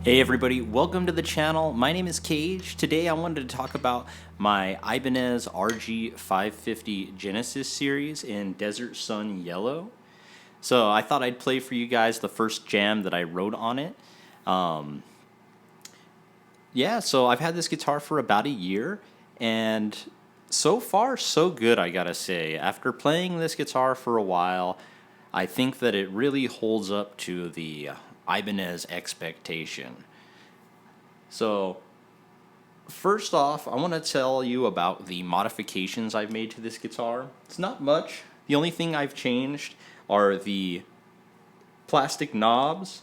Hey everybody, welcome to the channel. My name is Cage. Today I wanted to talk about my Ibanez RG550 Genesis series in Desert Sun Yellow. So I thought I'd play for you guys the first jam that I wrote on it. So I've had this guitar for about a year, and so far so good, I gotta say. After playing this guitar for a while, I think that it really holds up to the Ibanez expectation. So first off, I want to tell you about the modifications I've made to this guitar. It's not much. The only thing I've changed are the plastic knobs.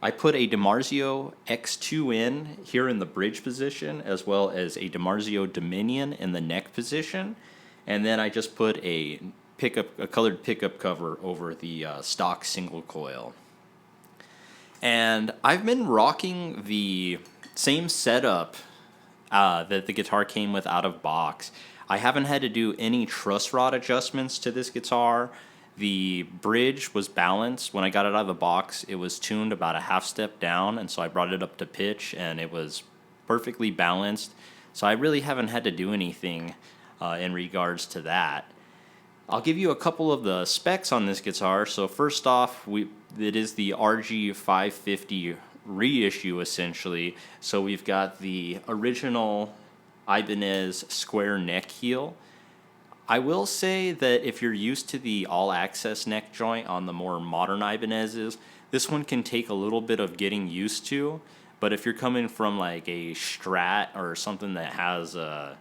I put a Dimarzio X2N here in the bridge position, as well as a Dimarzio Dominion in the neck position, and then I just put a colored pickup cover over the stock single coil. And I've been rocking the same setup that the guitar came with out of box. I haven't had to do any truss rod adjustments to this guitar. The bridge was balanced. When I got it out of the box, it was tuned about a half step down, and so I brought it up to pitch, and it was perfectly balanced. So I really haven't had to do anything in regards to that. I'll give you a couple of the specs on this guitar. So first off, it is the RG550 reissue, essentially. So we've got the original Ibanez square neck heel. I will say that if you're used to the all-access neck joint on the more modern Ibanez's, this one can take a little bit of getting used to. But if you're coming from like a Strat or something that has a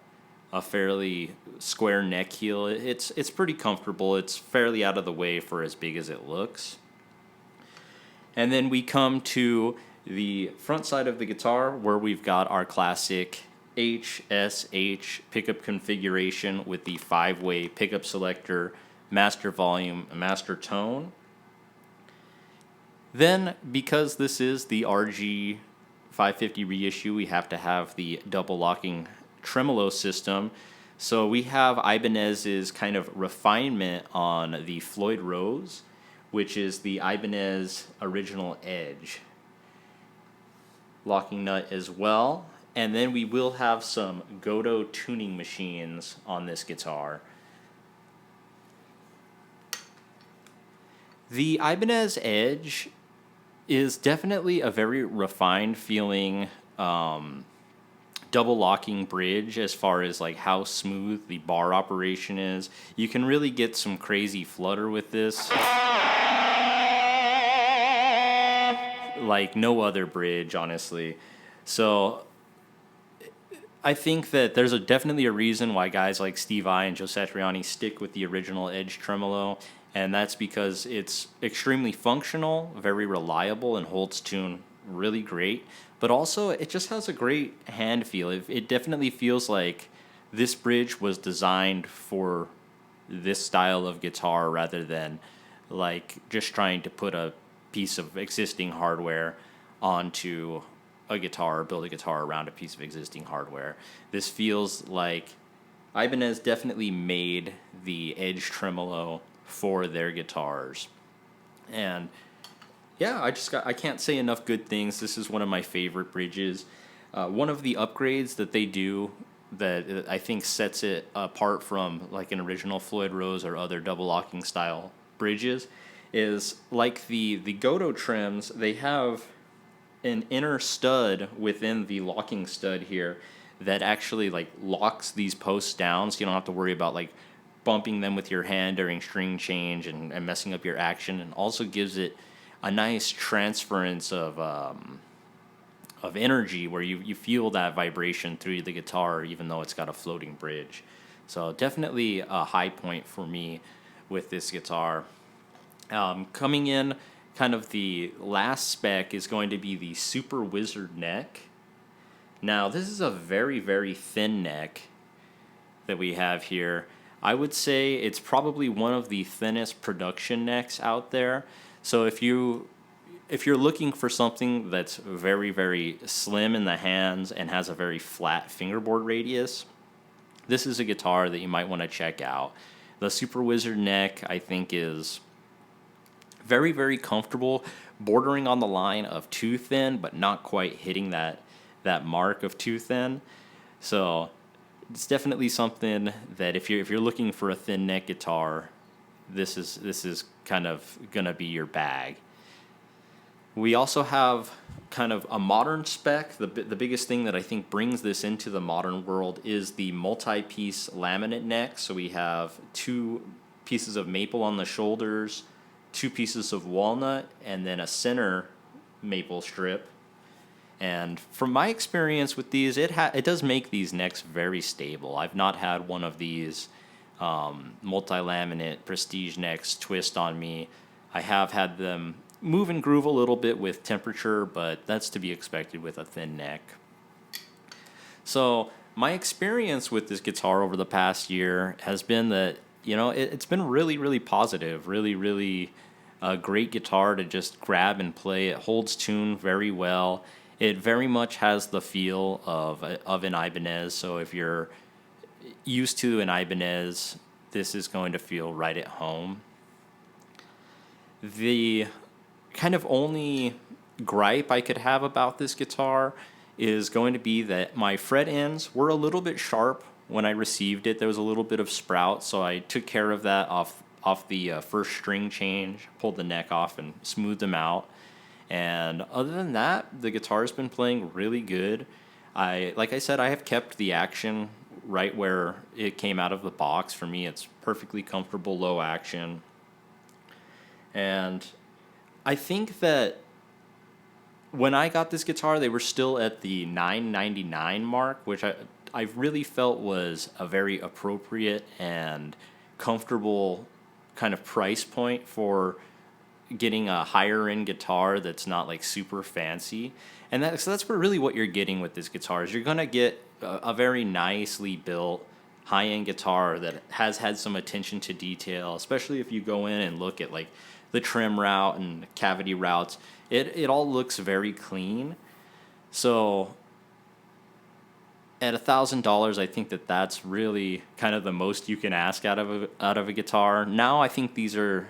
fairly square neck heel, it's pretty comfortable. It's fairly out of the way for as big as it looks. And then we come to the front side of the guitar, where we've got our classic HSH pickup configuration with the 5-way pickup selector, master volume, master tone. Then, because this is the RG550 reissue, we have to have the double locking Tremolo system. So we have Ibanez's kind of refinement on the Floyd Rose, which is the Ibanez Original Edge locking nut as well. And then we will have some Godot tuning machines on this guitar. The Ibanez Edge is definitely a very refined feeling double locking bridge as far as like how smooth the bar operation is. You can really get some crazy flutter with this, like no other bridge, honestly. So I think that there's definitely a reason why guys like Steve I and Joe Satriani stick with the original Edge Tremolo, and that's because it's extremely functional, very reliable, and holds tune really great. But also, it just has a great hand feel. It definitely feels like this bridge was designed for this style of guitar rather than like just trying to put a piece of existing hardware onto a guitar or build a guitar around a piece of existing hardware. This feels like Ibanez definitely made the Edge Tremolo for their guitars. And yeah, I can't say enough good things. This is one of my favorite bridges. One of the upgrades that they do that I think sets it apart from like an original Floyd Rose or other double locking style bridges is like the Godot trims. They have an inner stud within the locking stud here that actually like locks these posts down, so you don't have to worry about like bumping them with your hand during string change and messing up your action, and also gives it a nice transference of energy where you feel that vibration through the guitar even though it's got a floating bridge. So definitely a high point for me with this guitar. Coming in, kind of the last spec is going to be the Super Wizard neck. Now this is a very, very thin neck that we have here. I would say it's probably one of the thinnest production necks out there. So if you're looking for something that's very, very slim in the hands and has a very flat fingerboard radius, this is a guitar that you might want to check out. The Super Wizard neck, I think, is Very, very comfortable, bordering on the line of too thin, but not quite hitting that mark of too thin. So it's definitely something that if you're looking for a thin neck guitar, this is kind of gonna be your bag. We also have kind of a modern spec. The biggest thing that I think brings this into the modern world is the multi-piece laminate neck. So we have 2 pieces of maple on the shoulders, 2 pieces of walnut, and then a center maple strip. And from my experience with these, it does make these necks very stable. I've not had one of these multi-laminate prestige necks twist on me. I have had them move and groove a little bit with temperature, but that's to be expected with a thin neck. So my experience with this guitar over the past year has been that, it's been really, really positive, really, really a great guitar to just grab and play. It holds tune very well. It very much has the feel of an Ibanez. So if you're used to an Ibanez, this is going to feel right at home. The kind of only gripe I could have about this guitar is going to be that my fret ends were a little bit sharp when I received it. There was a little bit of sprout, so I took care of that off the first string change, pulled the neck off and smoothed them out. And other than that, the guitar's been playing really good. Like I said, I have kept the action right where it came out of the box. For me, it's perfectly comfortable low action. And I think that when I got this guitar, they were still at the $999 mark, which I really felt was a very appropriate and comfortable kind of price point for getting a higher end guitar that's not like super fancy. And so that's really what you're getting with this guitar is you're going to get a very nicely built high end guitar that has had some attention to detail, especially if you go in and look at like the trim route and cavity routes. It all looks very clean. So at $1,000, I think that's really kind of the most you can ask out of a guitar. Now I think these are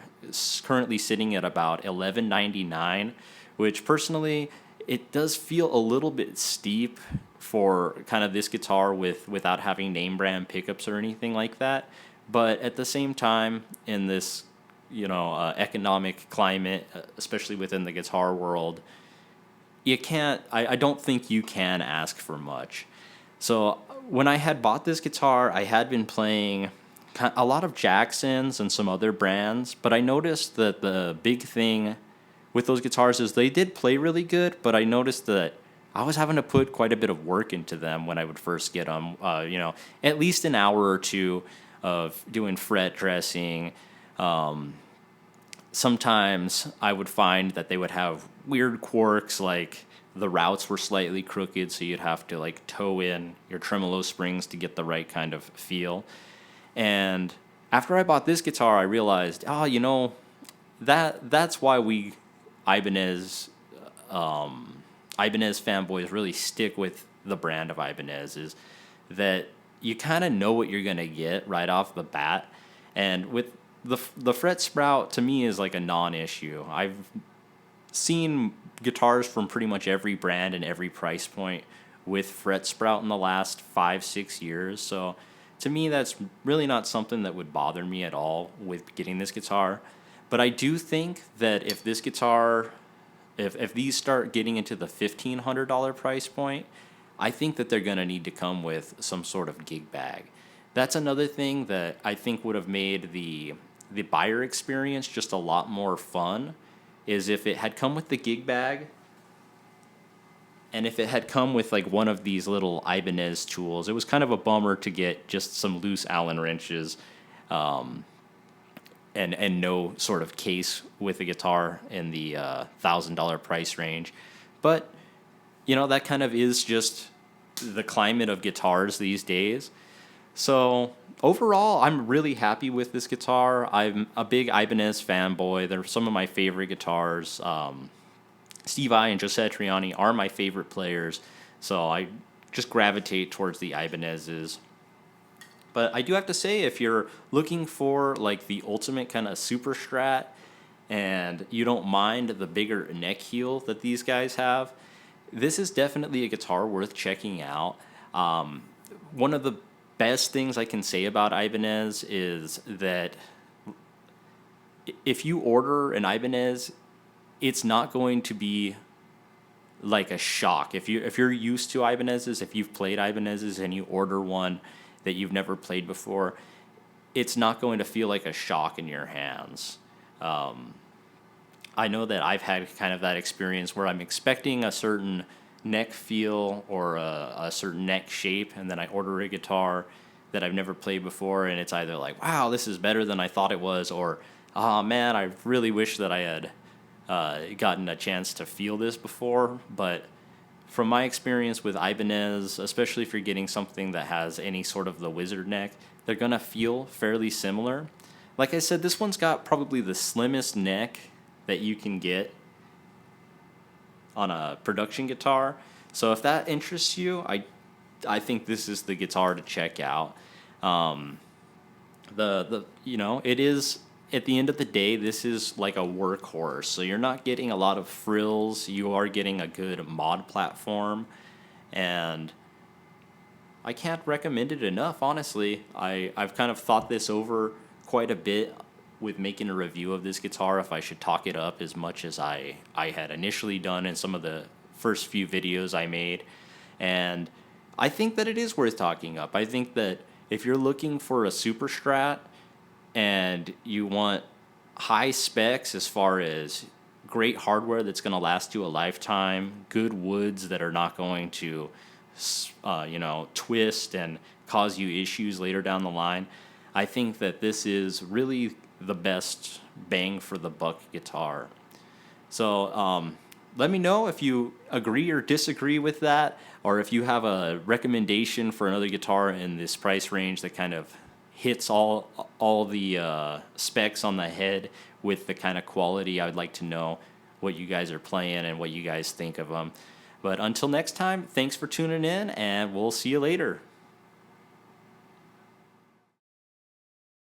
currently sitting at about $11.99, which personally it does feel a little bit steep for kind of this guitar without having name brand pickups or anything like that. But at the same time, in this economic climate, especially within the guitar world, I don't think you can ask for much. So when I had bought this guitar, I had been playing a lot of Jacksons and some other brands, but I noticed that the big thing with those guitars is they did play really good, but I noticed that I was having to put quite a bit of work into them when I would first get them. At least an hour or two of doing fret dressing. Sometimes I would find that they would have weird quirks, like the routes were slightly crooked, so you'd have to like toe in your tremolo springs to get the right kind of feel. And after I bought this guitar, I realized, that's why we Ibanez fanboys really stick with the brand of Ibanez, is that you kind of know what you're gonna get right off the bat. And with the fret sprout, to me, is like a non-issue. I've seen guitars from pretty much every brand and every price point with fret sprout in the last 5-6 years. So to me, that's really not something that would bother me at all with getting this guitar. But I do think that if this guitar, if these start getting into the $1,500 price point, I think that they're going to need to come with some sort of gig bag. That's another thing that I think would have made the buyer experience just a lot more fun, is if it had come with the gig bag and if it had come with like one of these little Ibanez tools. It was kind of a bummer to get just some loose Allen wrenches and no sort of case with a guitar in the $1,000 price range. But, that kind of is just the climate of guitars these days. So overall, I'm really happy with this guitar. I'm a big Ibanez fanboy. They're some of my favorite guitars. Steve Vai and Jose Triani are my favorite players, so I just gravitate towards the Ibanezes. But I do have to say, if you're looking for like the ultimate kind of super Strat, and you don't mind the bigger neck heel that these guys have, this is definitely a guitar worth checking out. One of the best things I can say about Ibanez is that if you order an Ibanez, it's not going to be like a shock. If you're used to Ibanez's, if you've played Ibanez's and you order one that you've never played before, it's not going to feel like a shock in your hands. I know that I've had kind of that experience where I'm expecting a certain neck feel or a certain neck shape, and then I order a guitar that I've never played before, and it's either like, wow, this is better than I thought it was, or, oh man, I really wish that I had gotten a chance to feel this before. But from my experience with Ibanez, especially if you're getting something that has any sort of the wizard neck, they're going to feel fairly similar. Like I said, this one's got probably the slimmest neck that you can get on a production guitar. So if that interests you, I think this is the guitar to check out. It is, at the end of the day, this is like a workhorse. So you're not getting a lot of frills. You are getting a good mod platform, and I can't recommend it enough, honestly. I've kind of thought this over quite a bit with making a review of this guitar, if I should talk it up as much as I had initially done in some of the first few videos I made. And I think that it is worth talking up. I think that if you're looking for a super Strat and you want high specs as far as great hardware that's going to last you a lifetime, good woods that are not going to twist and cause you issues later down the line, I think that this is really the best bang for the buck guitar. So let me know if you agree or disagree with that, or if you have a recommendation for another guitar in this price range that kind of hits all the specs on the head with the kind of quality. I would like to know what you guys are playing and what you guys think of them. But until next time, thanks for tuning in, and we'll see you later.